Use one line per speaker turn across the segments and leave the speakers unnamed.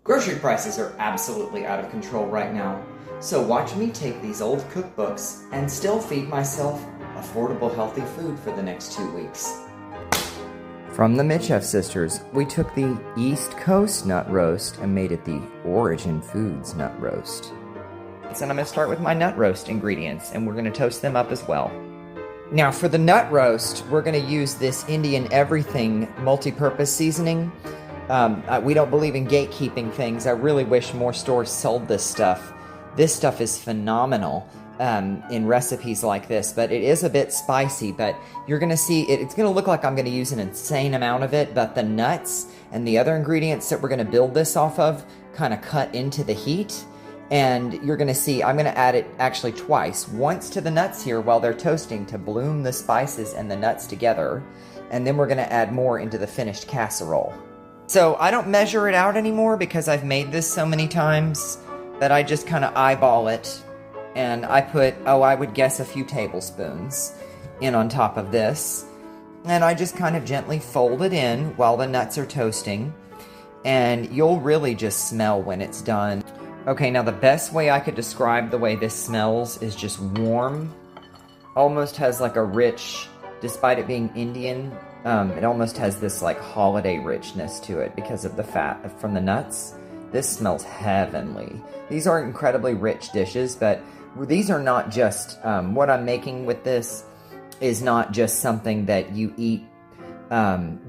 Grocery prices are absolutely out of control right now, so watch me take these old cookbooks and still feed myself affordable healthy food for the next 2 weeks. From the Mitchell sisters, we took the East Coast nut roast and made it the Origin Foods nut roast. So I'm going to start with my nut roast ingredients, and we're going to toast them up as well. Now for the nut roast, we're going to use this Indian Everything multi-purpose seasoning. We don't believe in gatekeeping things. I really wish more stores sold this stuff. This stuff is phenomenal in recipes like this, but it is a bit spicy, but you're going to see, it's going to look like I'm going to use an insane amount of it, but the nuts and the other ingredients that we're going to build this off of kind of cut into the heat, and you're going to see I'm going to add it actually twice. Once to the nuts here while they're toasting to bloom the spices and the nuts together, and then we're going to add more into the finished casserole. So I don't measure it out anymore because I've made this so many times that I just kind of eyeball it, and I put, I would guess a few tablespoons in on top of this, and I just kind of gently fold it in while the nuts are toasting, and you'll really just smell when it's done. Okay, now the best way I could describe the way this smells is just warm. Almost has like a rich, despite it being Indian, it almost has this like holiday richness to it because of the fat from the nuts. This smells heavenly. These are incredibly rich dishes, but these are not just, what I'm making with this is not just something that you eat.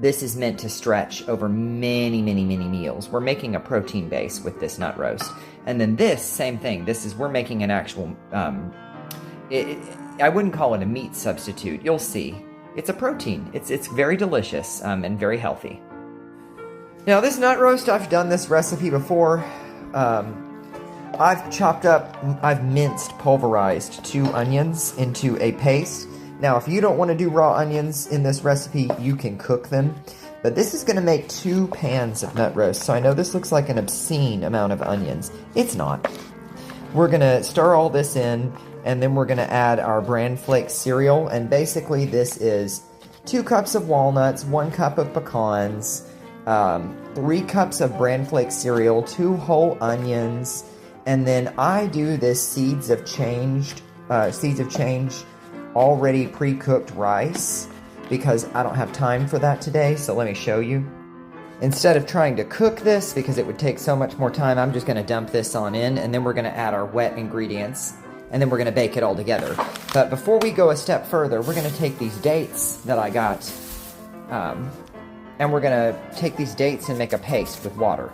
This is meant to stretch over many, many, many meals. We're making a protein base with this nut roast. And then this, same thing. We're making an actual, I wouldn't call it a meat substitute. You'll see. It's a protein. It's very delicious and very healthy. Now this nut roast, I've done this recipe before. I've minced pulverized 2 onions into a paste. Now if you don't want to do raw onions in this recipe, you can cook them. But this is going to make 2 pans of nut roast, so I know this looks like an obscene amount of onions. It's not. We're going to stir all this in, and then we're going to add our bran flake cereal, and basically this is 2 cups of walnuts, 1 cup of pecans, 3 cups of bran flake cereal, 2 whole onions, and then I do this seeds of change already pre-cooked rice because I don't have time for that today, so let me show you. Instead of trying to cook this, because it would take so much more time, I'm just going to dump this on in, and then we're going to add our wet ingredients, and then we're going to bake it all together. But before we go a step further, we're going to take these dates that I got, and we're going to take these dates and make a paste with water.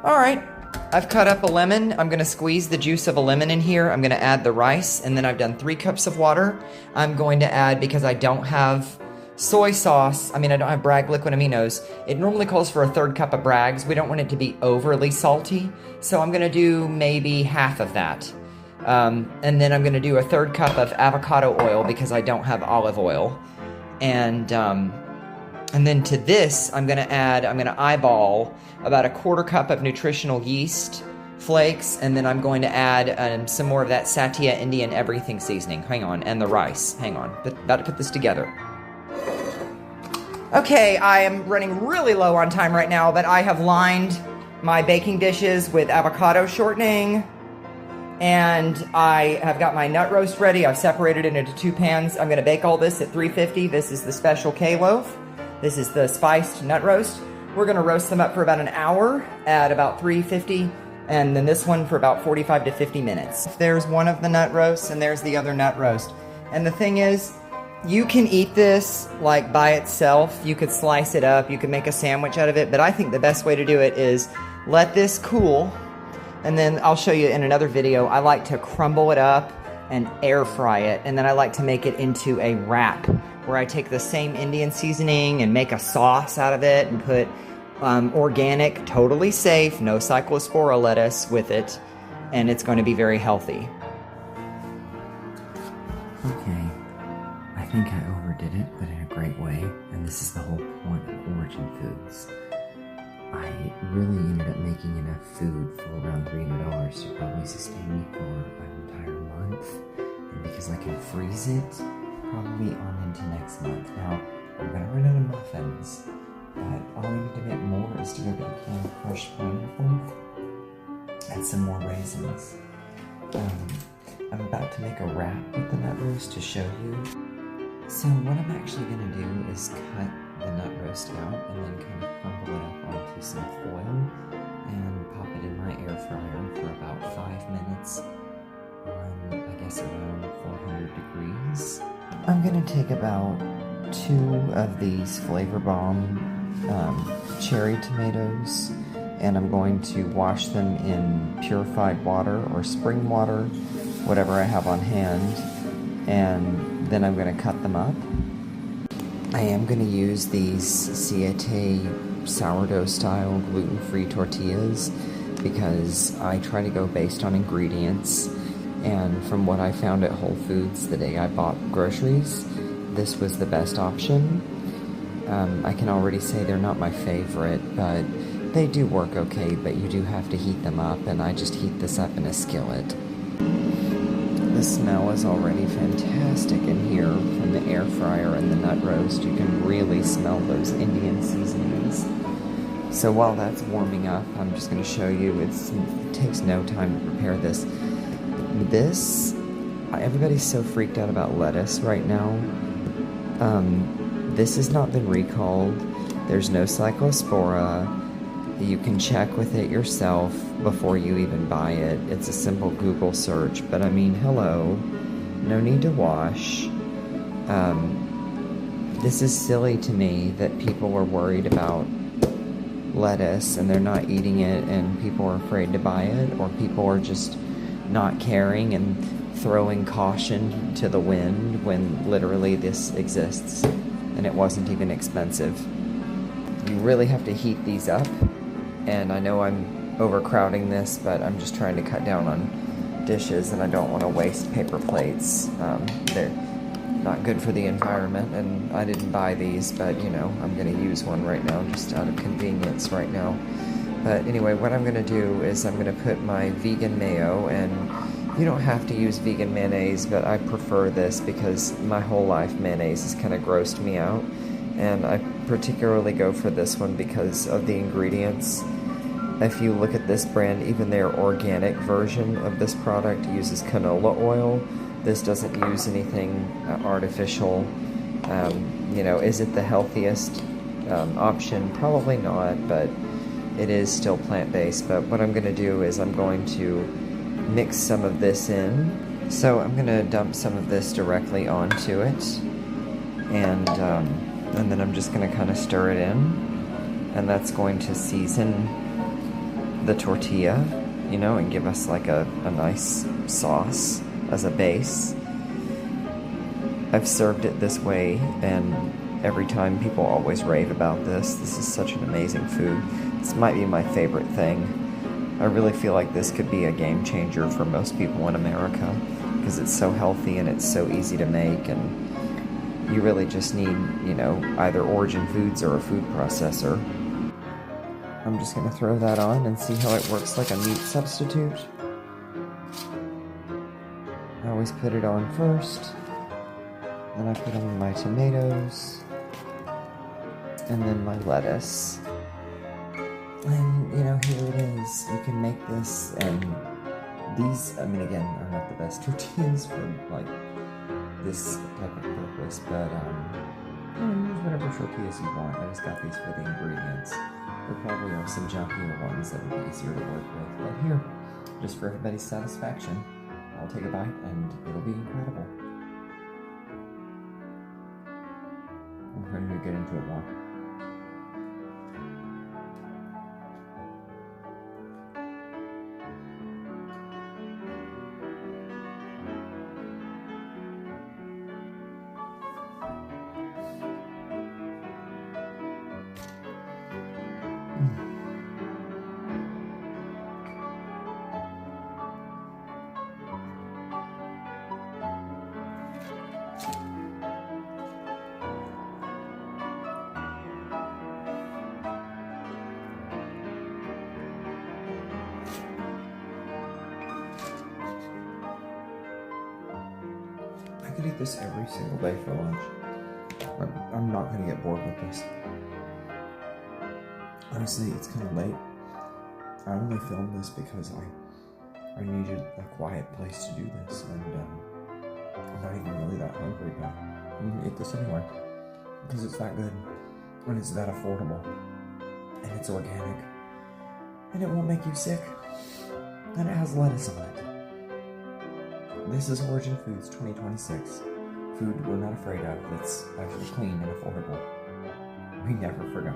Alright, I've cut up a lemon. I'm going to squeeze the juice of a lemon in here. I'm going to add the rice, and then I've done 3 cups of water. I'm going to add, because I don't have soy sauce, I don't have Bragg liquid aminos, it normally calls for a 1/3 cup of Bragg's. We don't want it to be overly salty, so I'm going to do maybe half of that. And then I'm going to do a 1/3 cup of avocado oil because I don't have olive oil. And then to this, I'm going to eyeball about a 1/4 cup of nutritional yeast flakes, and then I'm going to add some more of that Satya Indian Everything seasoning. Hang on, and the rice. Hang on, about to put this together. Okay, I am running really low on time right now, but I have lined my baking dishes with avocado shortening, and I have got my nut roast ready. I've separated it into 2 pans. I'm going to bake all this at 350. This is the special K-loaf. This is the spiced nut roast. We're going to roast them up for about an hour at about 350, and then this one for about 45 to 50 minutes. There's one of the nut roasts, and there's the other nut roast. And the thing is, you can eat this like by itself. You could slice it up. You could make a sandwich out of it. But I think the best way to do it is let this cool, and then I'll show you in another video. I like to crumble it up and air fry it, and then I like to make it into a wrap where I take the same Indian seasoning and make a sauce out of it and put organic, totally safe, no cyclospora lettuce with it, and it's going to be very healthy. Okay, I think I overdid it, but in a great way, and this is the whole point of Origin Foods. I really ended up making enough food for around $300 to probably sustain me for an entire because I can freeze it probably on into next month. Now, I'm going to run out of muffins, but all I need to make more is to go get a can of crushed pineapple and some more raisins. I'm about to make a wrap with the nut roast to show you. So what I'm actually going to do is cut the nut roast out and then kind of crumble it up onto some foil and pop it in my air fryer for about 5 minutes on, I guess, around 400 degrees. I'm going to take about 2 of these Flavor Bomb cherry tomatoes, and I'm going to wash them in purified water or spring water, whatever I have on hand, and then I'm going to cut them up. I am going to use these Siete sourdough style gluten-free tortillas because I try to go based on ingredients, and from what I found at Whole Foods the day I bought groceries, this was the best option. I can already say they're not my favorite, but they do work okay, but you do have to heat them up, and I just heat this up in a skillet. The smell is already fantastic in here from the air fryer and the nut roast. You can really smell those Indian seasonings. So while that's warming up, I'm just going to show you, it takes no time to prepare this. Everybody's so freaked out about lettuce right now. This has not been recalled. There's no cyclospora. You can check with it yourself before you even buy it. It's a simple Google search, but I mean, hello, no need to wash. This is silly to me that people are worried about lettuce and they're not eating it and people are afraid to buy it, or people are just not caring and throwing caution to the wind when literally this exists and it wasn't even expensive. You really have to heat these up, and I know I'm overcrowding this, but I'm just trying to cut down on dishes and I don't want to waste paper plates. They're not good for the environment, and I didn't buy these, but you know, I'm going to use one right now just out of convenience right now. But anyway, what I'm going to do is I'm going to put my vegan mayo, and you don't have to use vegan mayonnaise, but I prefer this because my whole life mayonnaise has kind of grossed me out, and I particularly go for this one because of the ingredients. If you look at this brand, even their organic version of this product uses canola oil. This doesn't use anything artificial. You know, is it the healthiest option? Probably not, but it is still plant-based. But what I'm going to do is I'm going to mix some of this in. So I'm going to dump some of this directly onto it, and then I'm just going to kind of stir it in, and that's going to season the tortilla, you know, and give us like a nice sauce as a base. I've served it this way, and every time people always rave about this. This is such an amazing food. This might be my favorite thing. I really feel like this could be a game changer for most people in America because it's so healthy and it's so easy to make, and you really just need, you know, either Origin Foods or a food processor. I'm just going to throw that on and see how it works like a meat substitute. I always put it on first, then I put on my tomatoes, and then my lettuce. And, you know, here it is. You can make this, and these, I mean, again, are not the best tortillas for, like, this type of purpose, but, you know, use whatever tortillas you want. I just got these for the ingredients. There probably are some junkier ones that would be easier to work with, but here, just for everybody's satisfaction, I'll take a bite, and it'll be incredible. I'm ready to get into it more.
I could eat this every single day for lunch. I'm not going to get bored with this. Honestly, it's kind of late. I only filmed this because I needed a quiet place to do this, and I'm not even really that hungry, but I'm going to eat this anyway because it's that good, and it's that affordable, and it's organic, and it won't make you sick, and it has lettuce on it. This is Origin Foods 2026. Food we're not afraid of that's actually clean and affordable. We never forgot.